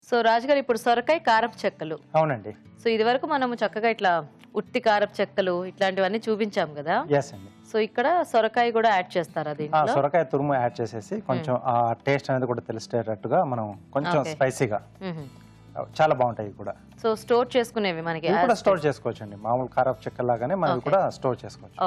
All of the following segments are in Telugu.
సో రాజుగారు ఇప్పుడు సొరకాయ కారపు చెక్కలు. అవునండి. సో ఇది వరకు మనము చక్కగా ఇట్లా ఉత్తి కారపు చెక్కలు ఇట్లాంటివన్నీ చూపించాం కదా. ఎస్ అండి. సో ఇక్కడ సొరకాయ కూడా యాడ్ చేస్తారా దీంట్లో? సొరకాయ తురుము యాడ్ చేసేసి కొంచెం ఆ టేస్ట్ అనేది కూడా తెలిసేటట్టుగా మనం కొంచెం స్పైసీగా చాలా బాగుంటాయి కూడా. సో స్టోర్ చేసుకునేవి మనకి కూడా స్టోర్ చేసుకోవచ్చు అండి. మామూలు కారపు చెక్క లాగానే మనం కూడా స్టోర్ చేసుకోవచ్చు.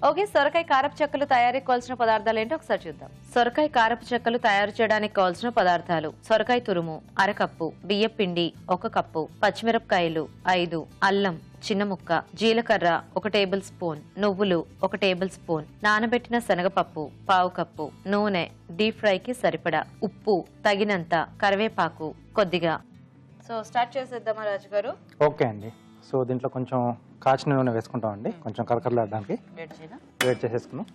ఓకే సొరకాయ కారపు చెక్కలు తయారీకి కావాల్సిన పదార్థాలు ఏంటో ఒకసారి చూద్దాం. సొరకాయ కారపు చెక్కలు తయారు చేయడానికి కావాల్సిన పదార్థాలు: సొరకాయ తురుము అరకప్పు, బియ్య పిండి 1 కప్పు, పచ్చిమిరపకాయలు 5, అల్లం చిన్న ముక్క, జీలకర్ర 1 టేబుల్ స్పూన్, నువ్వులు 1 టేబుల్ స్పూన్, నానబెట్టిన శనగపప్పు 1/2 కప్పు, నూనె డీప్ ఫ్రైకి సరిపడా, ఉప్పు తగినంత, కరివేపాకు కొద్దిగా. సో స్టార్ట్ చేసేద్దామా రాజు గారు? ఓకే అండి. సో దీంట్లో కొంచెం కాచిన నూనె వేసుకుంటాం అండి, కొంచెం కరకరలాడడానికి. వేడి చేసేసుకున్నాం.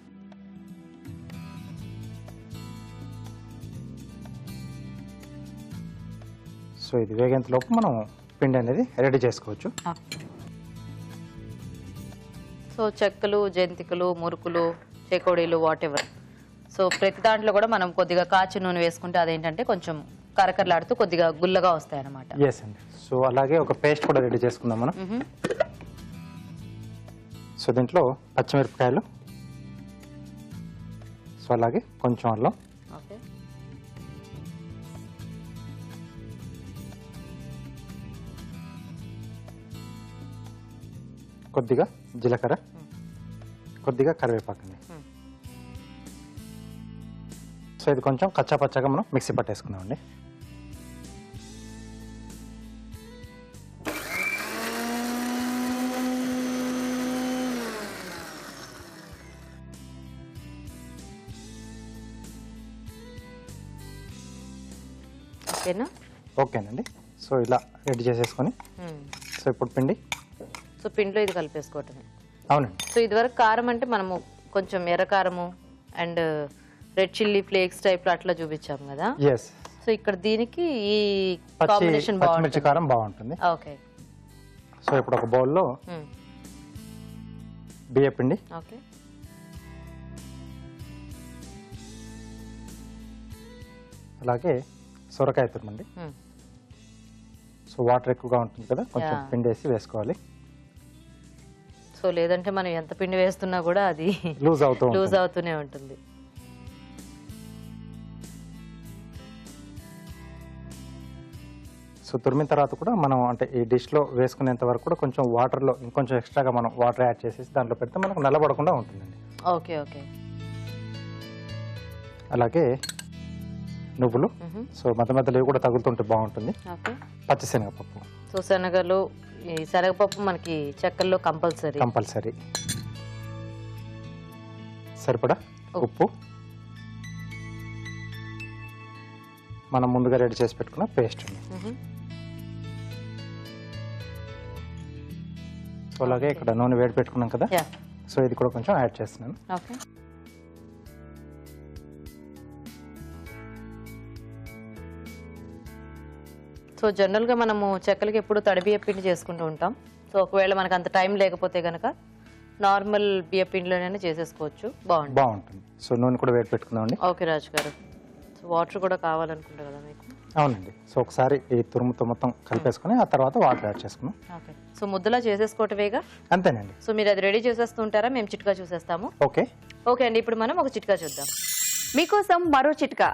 సో ఇది వేగేంతలోపు మనం పిండి అనేది రెడీ చేసుకోవచ్చు. సో చెక్కలు, జంతికలు, మురుకులు, చేకోడీలు వాట్ ఎవర్, సో ప్రతి దాంట్లో కూడా మనం కొద్దిగా కాచిన నూనె వేసుకుంటే అదేంటంటే కొంచెం కరకరలాడుతూ కొద్దిగా గుల్లగా వస్తాయి అన్నమాట. ఎస్ అండి. సో అలాగే ఒక పేస్ట్ కూడా రెడీ చేసుకుందాం మనం. సో దీంట్లో పచ్చిమిరపకాయలు, సో అలాగే కొంచెం అల్లం, కొద్దిగా జీలకర్ర, కొద్దిగా కరివేపాకు అండి. సో ఇది కొంచెం కచ్చాపచ్చాగా మనం మిక్సీ పట్టేసుకుందాం అండి. ఓకేనండి. సో ఇలా రెడీ చేసేసుకొని సో ఇప్పుడు పిండి, సో పిండిలో ఇది కలిపేసుకోవటమే. అవునండి. సో ఇదివరకు కారం అంటే మనము కొంచెం ఎర్రకారము and red chilli flakes type లో అట్లా చూపించాం కదా. ఎస్. సో ఇక్కడ దీనికి ఈ కాంబినేషన్ పచ్చిమిర్చి కారం బాగుంటుంది. ఓకే. సో ఇప్పుడు ఒక బౌల్లో బియ్య పిండి, ఓకే, అలాగే సొరకాయ తురుమండి. సో వాటర్ ఎక్కువగా ఉంటుంది కదా, కొంచెం పిండి వేసి వేసుకోవాలి. సో లేదంటే మనం ఎంత పిండి వేస్తున్నా కూడా అది లూజ్ అవుతూనే ఉంటుంది. సో తురిమిన తర్వాత కూడా మనం అంటే ఈ డిష్లో వేసుకునేంత వరకు కూడా కొంచెం వాటర్లో ఇంకొంచెం ఎక్స్ట్రాగా మనం వాటర్ యాడ్ చేసేసి దాంట్లో పెడితే మనకు నల్లబడకుండా ఉంటుందండి. Okay okay. అలాగే నువ్వులు, సో మధ్య మధ్యలో కూడా తగులుతుంటే బాగుంటుంది. పచ్చిశనగపప్పు, సో శనగలు, ఈ శనగపప్పు మనకి చెక్కల్లో కంపల్సరీ. సరిపడా ఉప్పు, మనం ముందుగా రెడీ చేసి పెట్టుకున్న పేస్ట్ అండి. సో అలాగే ఇక్కడ నూనె వేడి పెట్టుకున్నాం కదా, సో ఇది కూడా కొంచెం యాడ్ చేస్తున్నాను. ఓకే. సో జనరల్గా మనము చెక్కలకి ఎప్పుడు తడి బియ్య పిండి చేసుకుంటూ ఉంటాం. సో ఒకవేళ మనకు అంత టైం లేకపోతే కనుక నార్మల్ బియ్య పిండిలోనే చేసేసుకోవచ్చు. బాగుంటుంది. సో నూనె కూడా వేడి పెట్టుకుందామండి. ఓకే రాజు గారు. సో వాటర్ కూడా కావాలనుకుంటా కదా మీకు? అవునండి. సో ఒకసారి ఈ తురుముతో మొత్తం కలిపేసుకుని ఆ తర్వాత వాటర్ యాడ్ చేసుకున్నాం. ఓకే. సో ముద్దలా చేసేసుకోవటమేగా? అంతేనండి. సో మీరు అది రెడీ చేసేస్తుంటారా? మేము చిట్కా చూసేస్తాము. ఓకే ఓకే అండి. ఇప్పుడు మనం ఒక చిట్కా చూద్దాం. మీకోసం మరో చిట్కా.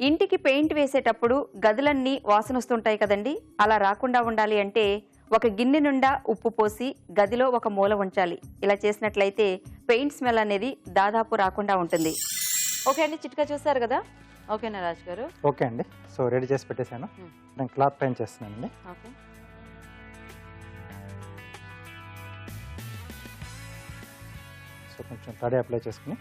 ఇంటికి పెయింట్ వేసేటప్పుడు గదులన్నీ వాసన వస్తుంటాయి కదండి, అలా రాకుండా ఉండాలి అంటే ఒక గిన్నె నిండా ఉప్పు పోసి గదిలో ఒక మూల ఉంచాలి. ఇలా చేసినట్లయితే పెయింట్ స్మెల్ అనేది దాదాపు రాకుండా ఉంటుంది. ఓకే అండి, చిట్కా చూసారు కదా. ఓకేనా రాజు గారు? ఓకే అండి. సో రెడీ చేసి పెట్టేశాను. నేను క్లాత్ పైన చేస్తున్నానండి. ఓకే. సో కొంచెం తడి అప్లై చేసుకుని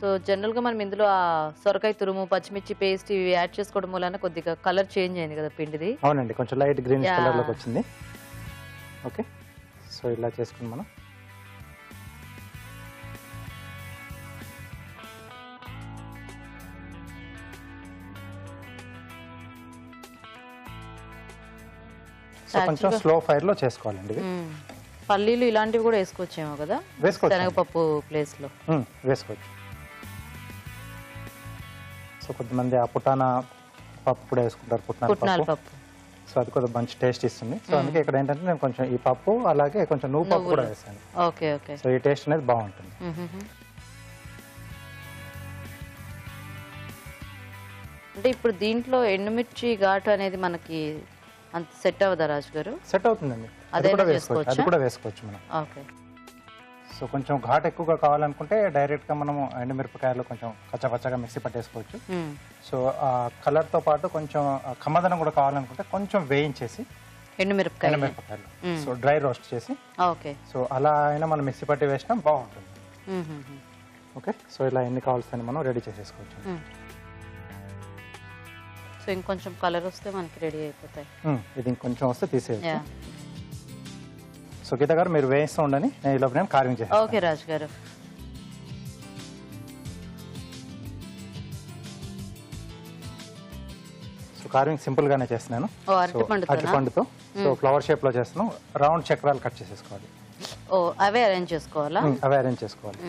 సో జనరల్గా మనం ఇందులో ఆ సొరకాయ తురుము, పచ్చిమిర్చి పేస్ట్ ఇవి యాడ్ చేసుకోవడం వలన కొద్దిగా కలర్ చేంజ్ అయింది కదా పిండిది. అవునండి, కొంచెం లైట్ గ్రీన్ కలర్లోకి వచ్చింది. ఓకే. సో ఇలా చేసుకుని మనం కొంచెం స్లో ఫైర్ లో చేసుకోవాలండి. ఇది పల్లీలు ఇలాంటివి కూడా వేసుకోవచ్చేమో కదా, వేసుకోవచ్చు, శనగపప్పు ప్లేస్ లో వేసుకోవచ్చు. సో కొంతమంది ఆ పుటానా పప్పు కూడా వేసుకుంటారు, పుట్నాల పప్పు. సో అది కూడా మంచి టేస్ట్ ఇస్తుంది. సో అందుకే ఇక్కడ ఏంటంటే నేను కొంచెం ఈ పప్పు అలాగే కొంచెం నువ్వు పప్పు కూడా వేసాను. Okay okay. సో ఈ టేస్ట్ అనేది బాగుంటుంది. అంటే ఇప్పుడు దీంట్లో ఎండుమిర్చి ఘాటు అనేది మనకి అంత సెట్ అవ్వదా రాజు గారు? సెట్ అవుతుందండి, అది అదే కూడా వేసుకోవచ్చు, అది కూడా వేసుకోవచ్చు మనం. ఓకే. సో కొంచెం ఘాట్ ఎక్కువగా కావాలనుకుంటే డైరెక్ట్గా మనము ఎండుమిరపకాయలు కొంచెం కచ్చపచ్చగా మిక్సీ పట్టేసుకోవచ్చు. సో ఆ కలర్తో పాటు కొంచెం కమ్మదనం కూడా కావాలనుకుంటే కొంచెం వేయించేసి ఎండుమిరపకాయలు సో డ్రై రోస్ట్ చేసి, ఓకే, సో అలా అయినా మనం మిక్సీ పట్టి వేసినా బాగుంటుంది. ఓకే, సో ఇలా ఎన్ని కావాల్సిన మనం రెడీ చేసేసుకోవచ్చు. సో ఇంకొంచెం కలర్ వస్తే మనకి రెడీ అయిపోతాయి. ఇది ఇంకొంచెం వస్తే తీసేయచ్చు. సో గీత గారు మీరు వేయిస్తూ ఉండని నేను ఈ లోపల నేను కార్వింగ్ చేస్తాను. ఓకే రాజు గారు. సో కార్వింగ్ సింపుల్ గానే చేస్తున్నాను, అరటిపండుతో. సో ఫ్లవర్ షేప్ లో చేస్తున్నాను, రౌండ్ చక్రాలు కట్ చేసేసుకోవాలి. అవే అరేంజ్ చేసుకోవాలా? అవే అరేంజ్ చేసుకోవాలి.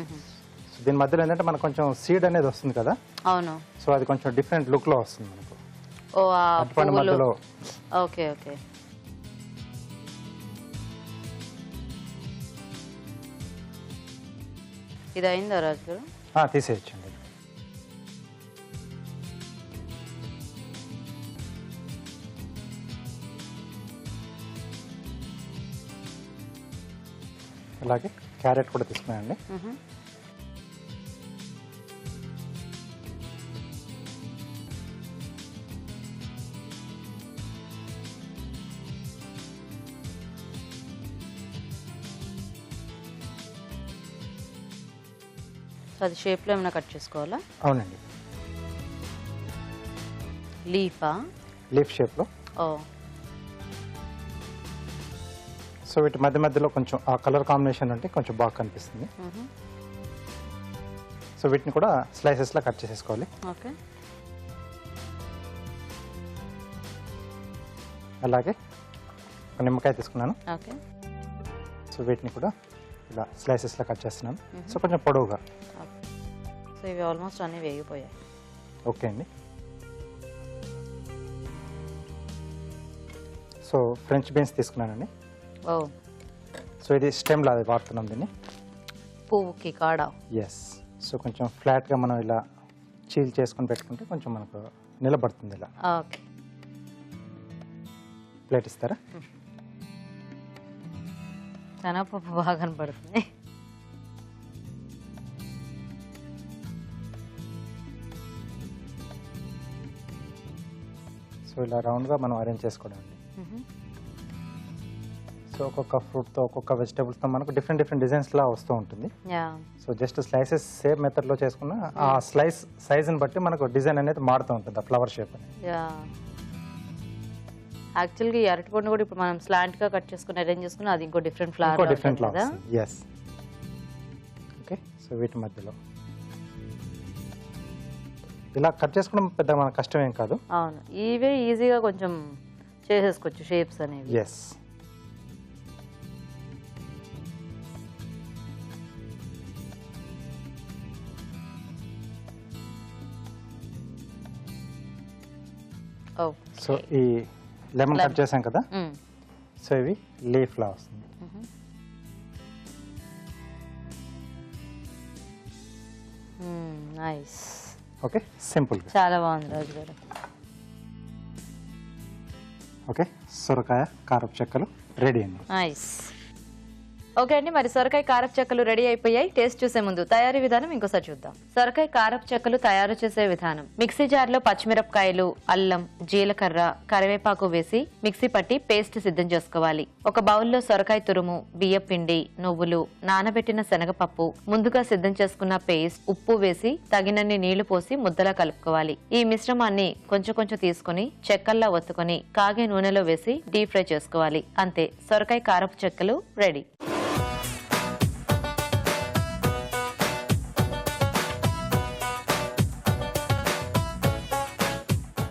సో దీని మధ్యలో ఏంటంటే మనకు కొంచెం సీడ్ అనేది వస్తుంది కదా. అవును. సో అది కొంచెం డిఫరెంట్ లుక్ లో వస్తుంది మనకు అరటిపండు మధ్యలో. Okay okay. ఇది అయిందా రాజు గారు? తీసేయచ్చండి. అలాగే క్యారెట్ కూడా తీసుకున్నానండి. అది షేప్ లో ఏమైనా కట్ చేసుకోవాలా? అవునండి, లీఫ్ షేప్ లో. సో వీటి మధ్య మధ్యలో కొంచెం ఆ కలర్ కాంబినేషన్ అంటే కొంచెం బాగా కనిపిస్తుంది. సో వీటిని కూడా స్లైసెస్ లా కట్ చేసేసుకోవాలి. ఓకే. అలాగే ఒక నిమ్మకాయ తీసుకున్నాను. ఓకే. సో వీటిని కూడా ఇలా స్లైసెస్ లా కట్ చేస్తున్నాను. సో కొంచెం పొడవుగా. సో ఇవి ఆల్మోస్ట్ అన్ని వేగిపోయాయి. ఓకే అండి. సో ఫ్రెంచ్ బీన్స్ తీసుకున్నానండి. సో ఇది స్టెమ్ లాగా వాడుతున్నాం దీన్ని, పువ్వుకి కాడ. ఎస్. సో కొంచెం ఫ్లాట్గా మనం ఇలా చీల్ చేసుకొని పెట్టుకుంటే కొంచెం మనకు నిలబడుతుంది ఇలా. ఓకే. ప్లేట్ ఇస్తారా? శనగపప్పు బాగా కనపడుతుంది. సో ఇలా రౌండ్గా మనం అరేంజ్ చేసుకోవడం. సో ఒక్కొక్క ఫ్రూట్తో ఒక్కొక్క వెజిటేబుల్స్తో మనకు డిఫరెంట్ డిఫరెంట్ డిజైన్స్ లా వస్తూ ఉంటుంది. సో జస్ట్ స్లైసెస్ సేమ్ మెథడ్లో చేసుకున్న ఆ స్లైస్ సైజుని బట్టి మనకు డిజైన్ అనేది మారుతూ ఉంటుంది, ఆ ఫ్లవర్ షేప్ అనేది. యాక్చువల్గా ఈ అరటిపండు కూడా ఇప్పుడు మనం స్లాంట్ గా కట్ చేసుకుని అరేంజ్ చేసుకుని అది ఇంకో డిఫరెంట్ ఫ్లవర్ కదా. ఎస్. ఓకే. సో వీటి మధ్యలో ఇలా కట్ చేసుకోవడం పెద్ద మన కష్టం ఏం కాదు. అవును, ఇవే ఈజీగా కొంచెం చేసేసుకోవచ్చు షేప్స్ అనేవి. ఎస్. సో ఈ లెమన్ కట్ చేసాం కదా, సో ఇవి లీఫ్ లా వస్తుంది. నైస్. Okay, simple. చాలా బాగుంది రాజు గారు. ఓకే, సొరకాయ కారపు చెక్కలు రెడీ అండి. నైస్. ఓకే అండి, మరి సొరకాయ కారపు చెక్కలు రెడీ అయిపోయాయి. టేస్ట్ చూసే ముందు తయారీ విధానం ఇంకోసారి చూద్దాం. సొరకాయ కారపు చెక్కలు తయారు చేసే విధానం: మిక్సీ జార్లో పచ్చిమిరపకాయలు, అల్లం, జీలకర్ర, కరివేపాకు వేసి మిక్సీ పట్టి పేస్ట్ సిద్ధం చేసుకోవాలి. ఒక బౌల్లో సొరకాయ తురుము, బియ్యం పిండి, నువ్వులు, నానబెట్టిన శనగపప్పు, ముందుగా సిద్ధం చేసుకున్న పేస్ట్, ఉప్పు వేసి తగినన్ని నీళ్లు పోసి ముద్దలా కలుపుకోవాలి. ఈ మిశ్రమాన్ని కొంచెం కొంచెం తీసుకుని చెక్కల్లా ఒత్తుకొని కాగే నూనెలో వేసి డీప్ ఫ్రై చేసుకోవాలి. అంతే, సొరకాయ కారపు చెక్కలు రెడీ.